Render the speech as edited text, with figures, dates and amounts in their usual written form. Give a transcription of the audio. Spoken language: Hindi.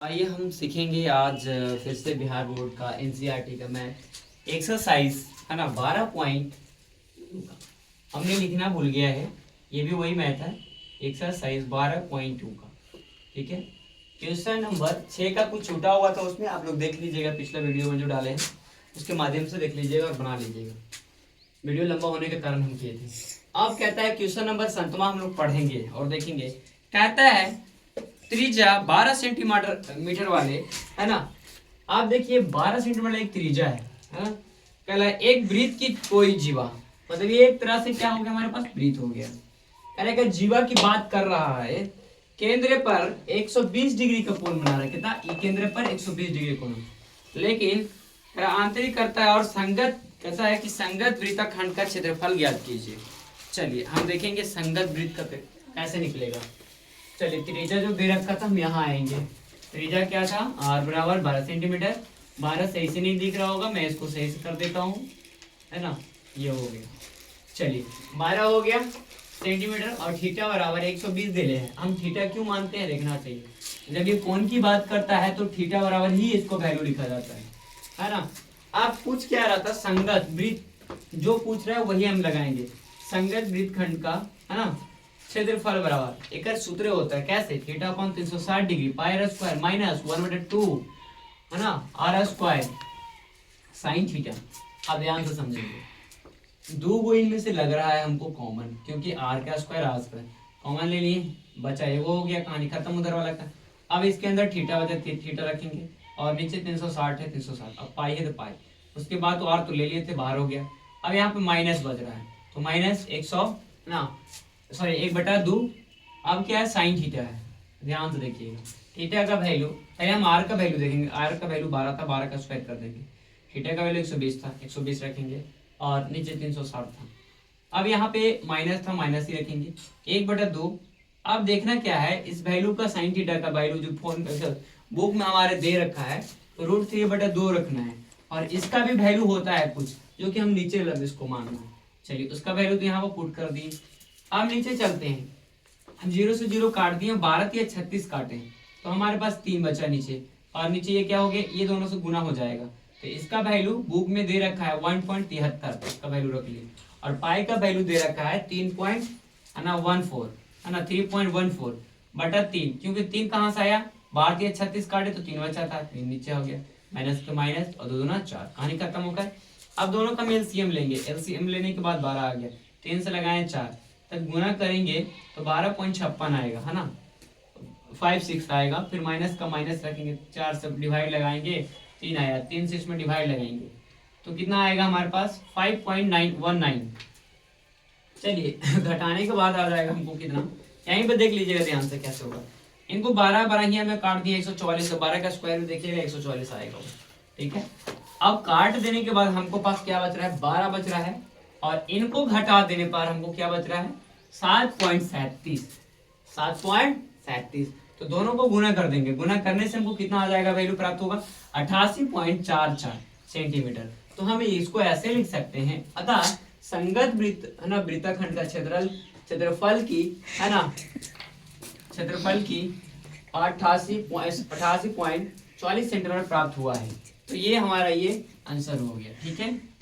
आइए हम सीखेंगे आज फिर से बिहार बोर्ड का एनसीईआरटी का मैथ एक्सरसाइज है ना 12 पॉइंट हमने लिखना भूल गया है। ये भी वही मैथ है, एक्सरसाइज 12.2 का। ठीक है, क्वेश्चन नंबर 6 का कुछ छूटा हुआ था, उसमें आप लोग देख लीजिएगा, पिछला वीडियो में जो डाले हैं उसके माध्यम से देख लीजिएगा और बना लीजिएगा। वीडियो लंबा होने के कारण हम किए थे। अब कहता है क्वेश्चन नंबर 7 हम लोग पढ़ेंगे और देखेंगे। कहता है त्रिज्या 12 सेंटीमीटर वाले, है ना। आप देखिए 12 सेंटीमीटर एक त्रिज्या है ना। कहला एक वृत्त की कोई जीवा, मतलब ये एक तरह से क्या हो गया, हमारे पास वृत्त हो गया। कहला जीवा की बात कर रहा है, केंद्र पर 120 डिग्री का कोण बना रहा है। कितना? केंद्र पर 120 डिग्री कोण, लेकिन आंतरिक करता है और संगत कैसा है कि संगत वृत्तखंड का क्षेत्रफल ज्ञात कीजिए। चलिए हम देखेंगे संगत वृत्त का कैसे निकलेगा। चलिए त्रिज्या जो दे रखा था हम यहाँ आएंगे। त्रिज्या क्या था? r बराबर 12 सेंटीमीटर। 12 सही से नहीं दिख रहा होगा, मैं इसको सही से कर देता हूँ, है ना। ये हो गया। चलिए 12 हो गया सेंटीमीटर और थीटा बराबर 120 दे ले हैं। हम थीटा क्यों मानते हैं देखना चाहिए। जब ये कोण की बात करता है तो थीटा बराबर ही इसको वैल्यू लिखा जाता है ना। आप पूछ क्या रहा था? संगत वृत्त जो पूछ रहा है वही हम लगाएंगे। संगत वृत्तखंड का, है ना, क्षेत्रफल बराबर एक सूत्र होता है कैसे, theta upon 360 degree pi r square minus 1/2, है ना, आर स्क्वायर साइन थीटा। अब ध्यान से समझेंगे, दो गो इनमें से लग रहा है हमको कॉमन, क्योंकि आर का स्क्वायर आर स्क्वायर कॉमन ले लिए, बचा ये वो हो गया, कहानी खत्म उधर वाला का। अब इसके अंदर थीटा बचा, थीटा रखेंगे और नीचे 360 है 360, अब पाई है तो पाई, उसके बाद तो आर तो ले लिए थे, बाहर हो गया। अब यहाँ पे माइनस बच रहा है तो माइनस 100 ना, सॉरी 1/2। अब क्या है? साइन थीटा है। ध्यान से देखिएगा, थीटा का वैल्यू पहले हम आर का वैल्यू देखेंगे। आर का वैल्यू 12 था, 12 का स्क्वायर कर देंगे। थीटा का वैल्यू 120 था, 120 रखेंगे और नीचे 360 था। अब यहाँ पे माइनस था, माइनस ही रखेंगे। 1/2। अब देखना क्या है, इस वैल्यू का साइन थीटा का वैल्यू जो फोन बुक में हमारे दे रखा है तो √3/2 रखना है, और इसका भी वैल्यू होता है कुछ जो कि हम नीचे इसको मानना है। चलिए उसका वैल्यू तो यहाँ पर पुट कर दिए। अब नीचे चलते हैं, हम 0 से 0 काट दिए, 12 या 36 काटे तो हमारे पास 3 बचा नीचे, और नीचे ये क्या हो गया, ये दोनों से गुना हो जाएगा। तो इसका वैल्यू बुक में दे रखा है 1.73, इसका वैल्यू रख लिए, और पाई का वैल्यू दे रखा है 3.14, है ना, 3.14/3, क्योंकि 3 कहाँ से आया, 12 या 36 काटे तो 3 बचा था, 3 नीचे हो गया, माइनस के माइनस और 2 दूना 4, कहानी खत्म होकर। अब दोनों का एलसीएम लेंगे, एलसीएम लेने के बाद 12 आ गया, 3 से लगाए 4 तक गुना करेंगे तो 12.56 आएगा, है ना, 56 आएगा। फिर माइनस का माइनस रखेंगे, 4 से डिवाइड लगाएंगे, 3 आया, 3 से इसमें डिवाइड लगाएंगे तो कितना आएगा हमारे पास 5.919। चलिए घटाने के बाद आ जाएगा हमको कितना, यहीं पे देख लीजिएगा ध्यान से कैसे होगा। इनको 12 12 में काट दिया 144, तो 12 का स्क्वायर भी देखिएगा 144 आएगा, ठीक है। अब काट देने के बाद हमको पास क्या बच रहा है, 12 बच रहा है, और इनको घटा देने पर हमको क्या बच रहा है, 7.37, 7.37। तो दोनों को गुना कर देंगे, गुना करने से हमको कितना आ जाएगा, वैल्यू प्राप्त होगा 88.44 सेंटीमीटर। तो हम इसको ऐसे लिख सकते हैं, अतः संगत वृत्त, है ना, वृत्तखंड का क्षेत्रफल की, है ना, क्षेत्रफल की 88.40 सेंटीमीटर प्राप्त हुआ है। तो ये हमारा ये आंसर हो गया, ठीक है।